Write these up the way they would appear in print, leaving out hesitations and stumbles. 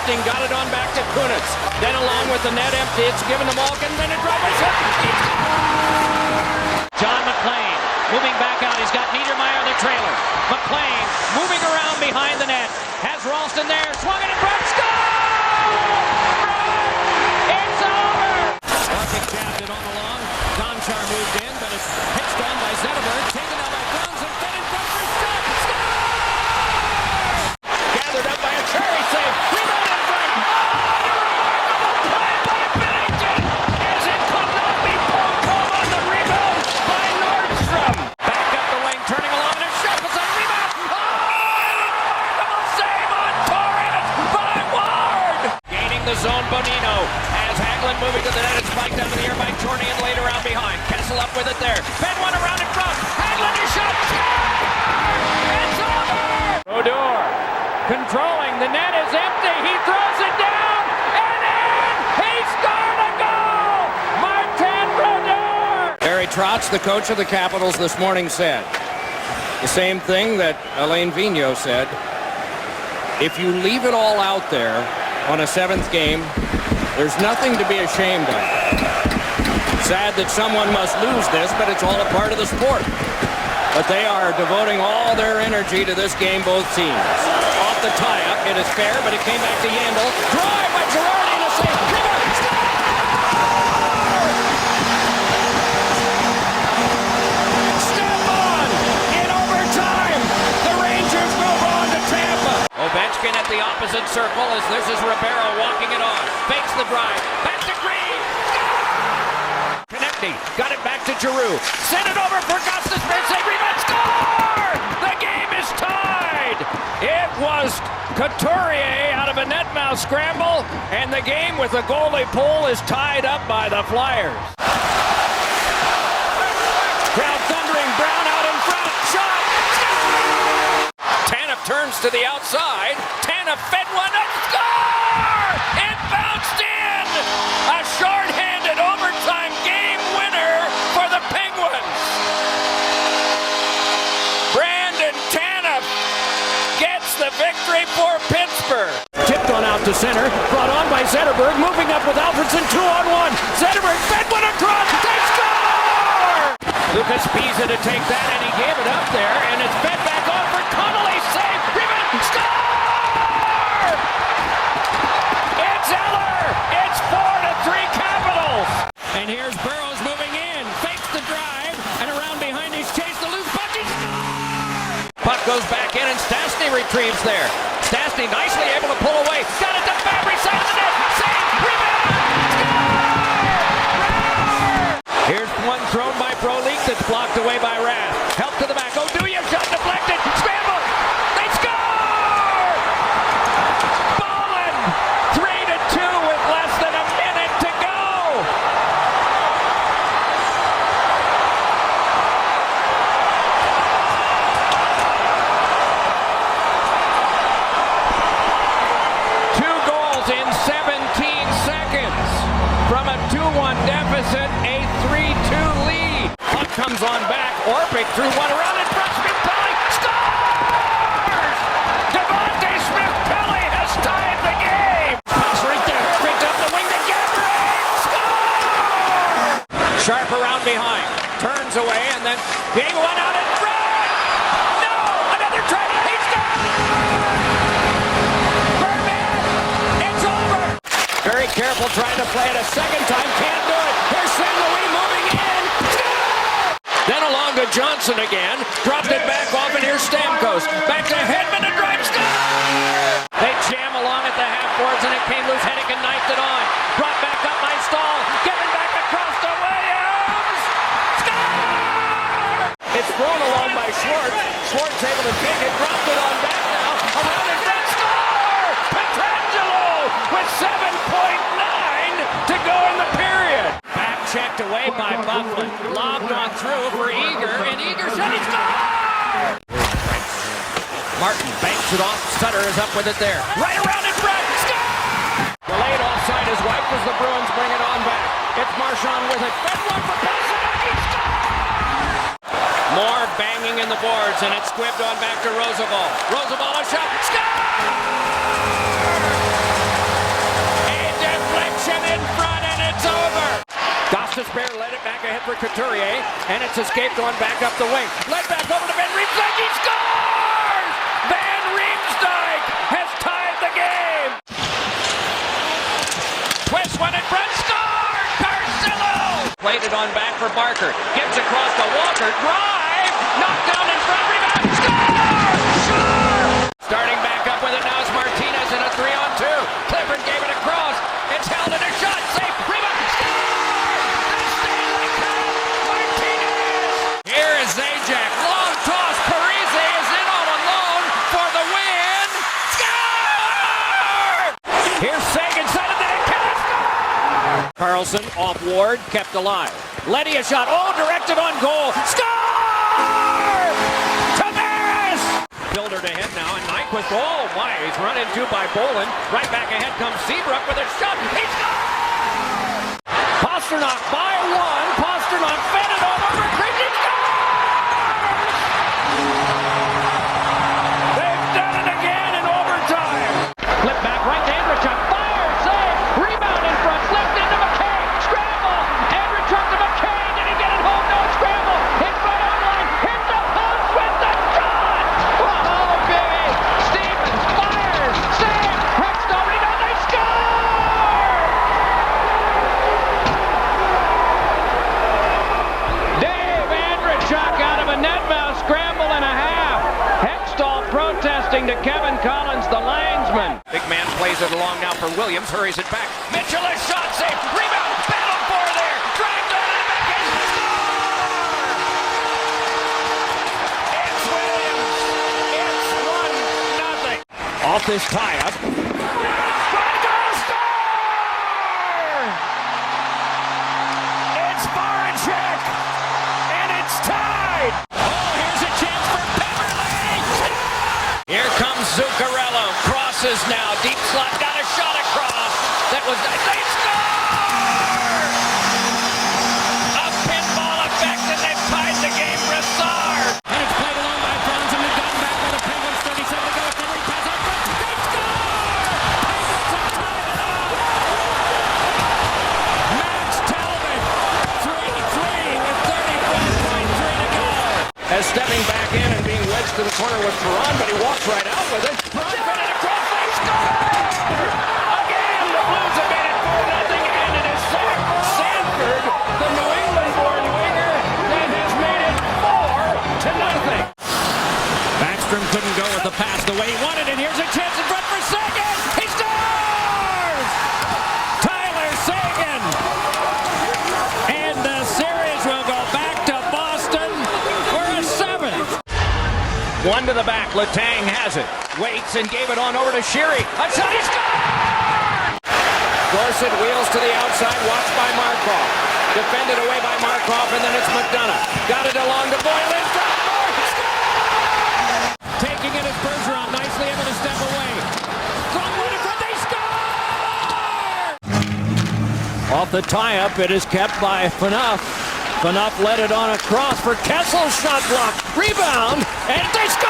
Stastny got it on back to Kunitz. Then along with the net empty, it's given to Malkin. Then a drive by John McLean moving back out. He's got Niedermeyer the trailer. McLean moving around behind the net. Has Ralston there. Swung it in front. Score! It's over! Larkin jabbed it on along. Gonchar moved in, but it's pitched on by Zetterberg. Taken out by Bruns and fed in front for Stubb. Score! Gathered up by a cherry save. Rebound in front. Oh, remarkable play by Bennington as it could not be pulled home on the rebound by Nordstrom. Back up the wing, turning along, and a shot was on rebound. Oh, remarkable save on Torres by Ward. Gaining the zone, Bonino. As Hagelin moving to the net, it's spiked out of the air by Chorney and laid around behind. Kessel up with it there. Fed one around in front. Hagelin is shot. It's over. Odor controlling. The net is empty. He throws it down and in. He scored a goal. Martin Brodeur. Barry Trotz, the coach of the Capitals this morning, said the same thing that Alain Vigneault said. If you leave it all out there on a seventh game, there's nothing to be ashamed of. Sad that someone must lose this, but it's all a part of the sport. But they are devoting all their energy to this game, both teams. Off the tie-up, it is fair, but it came back to Yandel. Drive by Girardi and a save. Rebound. Step on in overtime. The Rangers move on to Tampa. Ovechkin at the opposite circle as this is Ribeiro walking it on. Fakes the drive. Back to Green. Konechny got it back to Giroux. Sent it over for Gustus. Rebound. Score! The game is tied. It was Couturier out of a net mouth scramble, and the game with the goalie pull is tied up by the Flyers. Crowd thundering. Brown out in front. Shot. Score! Tanev turns to the outside. Tanev fed one up. Score! It bounced in. A short-handed overtime game winner for the Penguins. Brandon Tanev gets the victory for Pittsburgh. Tipped on out to center. Brought on by Zetterberg. Moving up with Alfredsson 2-on-1. Zetterberg fed one across. They score! Lucas Pisa to take that, and he gave it up there, and it's fed back on for Connolly. Save. Rebound. Score! It's Eller. It's 4-3 Capitals. And here's Burrows moving in. Fakes the drive, and around behind he's chased the loose puck. Puck goes back in, and Stastny retrieves there. Stastny nicely able to pull away. Got it to Fabry, side of the net. Save. Rebound. Score! Here's one thrown by Frolik that's blocked away by Rath. Help to the back. Oduya shot deflected. Scramble. They score! Bolland 3-2 with less than a minute to go. Two goals in 17 seconds. From a 2-1 deficit, a 3-2 lead. Puck comes on back. Orpik threw one around in front. Smith-Pelly scores! Devontae Smith-Pelly has tied the game. Puck's right there. Straight up the wing to Gabriel. Score! Sharp around behind. Turns away and then gave one out in front. No! Another try. He scores! Berman! It's over! Very careful trying to play it a second time. Can't do it. Here's St. Louis moving in. Then along to Johnson again. Dropped it back off, and here's Stamkos. Back to Hedman and drive. Score! They jam along at the half boards, and it came loose. Hennigan knifed it on. Brought back up by Stahl. Getting back across to Williams. Score! It's thrown along by Schwartz. Schwartz able to take it. Dropped it on back now. Around in front. Score! Petrangelo with 7.9 to go in the period. Back checked away by Buckland. Lobbed on through for Eager, and Eager said he scored! Martin banks it off. Sutter is up with it there. Right around in front. Score! Delayed offside his wife as the Bruins bring it on back. It's Marchand with it. Fed one for Pasternak. More banging in the boards, and it's squibbed on back to Roosevelt. Roosevelt a shot. Score! to spare, led it back ahead for Couturier, and it's escaped going back up the wing. Led back over to Van Riemsdyk, he scores! Van Riemsdyk has tied the game! Twist one in front, scored! Carcillo! Played it on back for Barker, gives across to Walker, drive! Knocked down in front, rebound, score! Sure! Starting back up with it now is Martinez in a 3-on-2. Clifford gave it across, it's held in a shot, safe, rebound, score! The Stanley Cup, Martinez! Here is Zajac, long toss, Parise is in all alone for the win, score! Here's Sagan, side of the net, can he score? Carlson off Ward, kept alive. Letty a shot, oh, directed on goal, score! Tavares! Builder to hit now, and Nyquist, oh my, he's run into by Bolin. Right back ahead comes Seabrook with a shot, he scores! Pasternak by one, Pasternak fed it all over, Krejci scores! They've done it again in overtime! Flip back right to Emrick, fire, save, rebound in front, flipped into McKay, scramble, Emrick to McKay, did he get it home? No, scramble, in front of line, hit the post with the shot! Oh, big! Stevens fires, save, Hextall, rebound, they score! Dave Andrechuk out of a net mouse scramble and a half. Hextall protesting to Kevin Collins, the linesman. Big man plays it along now for Williams, hurries it back. Mitchell is shot safe, rebound, battle for there, drives on the back end, score! It's Williams, it's 1-0. Off this tie-up. Goal, score! It's Voracek, and it's tied. Oh, here's a chance for Beverly. Here comes Zuccarello, crosses now, deep slot, got a shot across. That was, they score! A pinball effect, and they've tied the game, Brassard. And it's played along by Franz, and they've gotten back by the Penguins, 37 to go. Henry pass out front, they score! Penguins have tied it up! Max Talbot, 3-3 with 34.3 to go. As stepping back in and being wedged to the corner was Perron, but he walks right out with it. Perron put it across, they score! Again, the Blues have made it 4-0, and it is Zach Sanford, the New England-born winger, that has made it 4-0. Backstrom couldn't go with the pass the way he wanted, and here's a chance in front for Sagan. He scores! Tyler Sagan! And the series will go back to Boston for a 7th. One to the back, Letang has it. Waits and gave it on over to Sheary. A shot, he scored! Dorsett wheels to the outside, watched by Markov. Defended away by Markov, and then it's McDonough. Got it along to Boylan. Taking it as Bergeron, nicely able to step away. From one in front, they score! Off the tie-up, it is kept by Phaneuf. Phaneuf led it on across for Kessel's shot block. Rebound, and they score!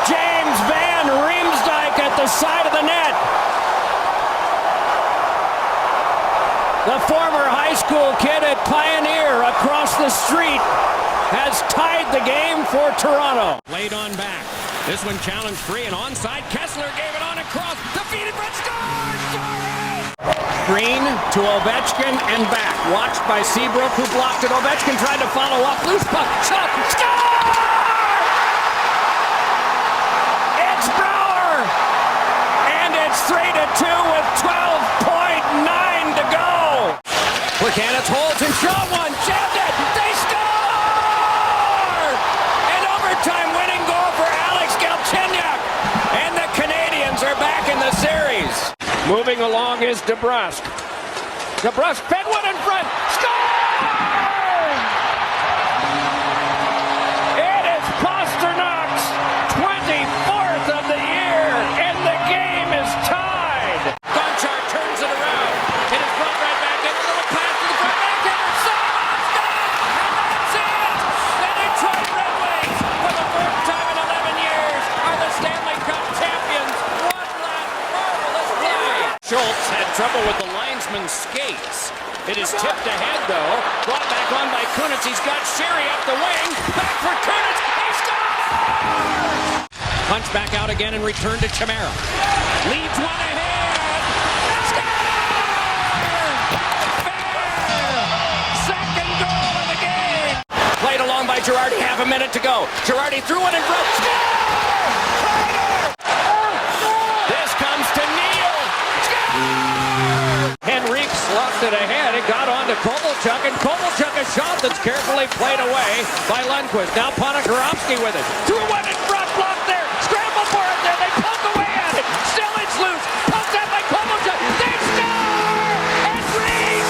James Van Riemsdyk at the side of the net. The former high school kid at Pioneer across the street has tied the game for Toronto. Laid on back. This one challenged free and onside. Kessler gave it on across. Defeated, but scored! Green to Ovechkin and back. Watched by Seabrook, who blocked it. Ovechkin tried to follow up. Loose puck. Shot. Score! It's Brouwer! And it's 3-2 with 12.9 to go. Quick hand, it's Holt and shot one. Jammed it. They score! An overtime winning goal for Alex Galchenyuk. And the Canadians are back in the series. Moving along is DeBrusk. DeBrusk fed one in front. Score! It is Pasternak's 24th of the year, and the game is tied. Gonchar turns it around. It is brought right back in. A little pass to the front back. Simon's down, and that's it. The Detroit Red Wings, for the first time in 11 years, are the Stanley Cup champions. One last marvelous play. Kunitz. It is tipped ahead, though. Brought back on by Kunitz. He's got Sherry up the wing. Back for Kunitz. He scores! Punch back out again and return to Chimera. Leads one ahead. Score! Second goal of the game. Played along by Girardi. Half a minute to go. Girardi threw it and broke. Score! This comes to Neal. Emrick sloughed it ahead. It got on to Kovalchuk, and Kovalchuk a shot that's carefully played away by Lundqvist. Now Ponikarovsky with it. Threw one in front, blocked there. Scramble for it there. They poke away at it. Still it's loose. Poked out by Kovalchuk. They score! Emrick!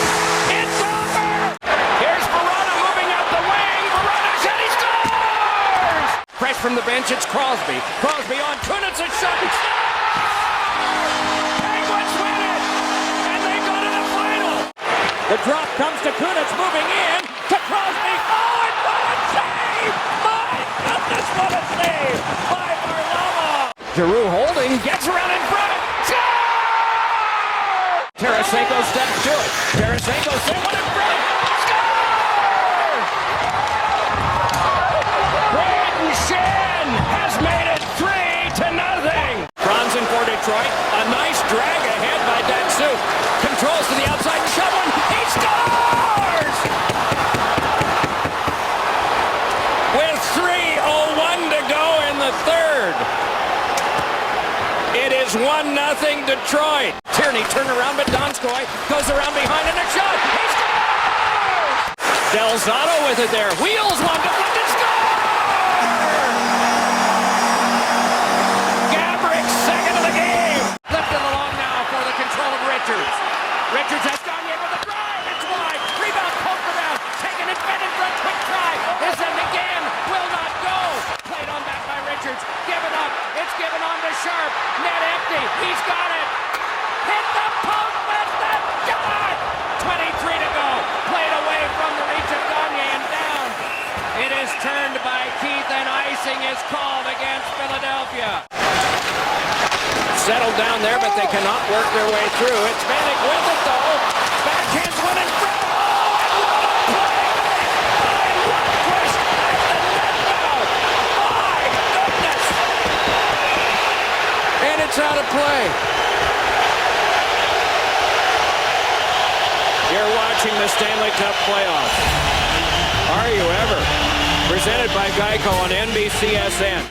It's over! Here's Verona moving up the wing. Verona shot. He scores! Fresh from the bench, it's Crosby. Crosby on Kunitz, a shot. Penguins win it! And they go to the final! The drop comes to Kunitz, moving in to Crosby. Oh, and what a save! My goodness, what a save by Varlamov! Giroux holding, gets around in front. Score! Tarasenko steps to it. Tarasenko save one in front. Score! Braden Shen has made it 3-0. Bronson for Detroit. A nice drag ahead by Datsuk. Controls to the outside. Shove one. He scores! With 3:01 to go in the third. It is 1-0 Detroit. Tierney turned around, but Donskoy goes around behind and a shot. He scores! Del Zotto with it there. Wheels one, deflected, score! Gabrick's second of the game. Lifted along now for the control of Richards. Richards has Gagne with a drive. It's wide. Rebound, poked around. Taken it, fed in front. Quick try. Is in again. Will not go. Played on back by Richards. Given up. It's given on to Sharp. Net empty. He's got it. Hit the post with the shot. 23 to go. Played away from the reach of Gagne and down. It is turned by Keith and icing is called against Philadelphia. Settled down there, but they cannot work their way through. It's Vanek with it, though. Backhand's one in front. Oh, and what a play! By Lundqvist at the net now. My goodness! And it's out of play. You're watching the Stanley Cup playoffs. Are you ever? Presented by Geico on NBCSN.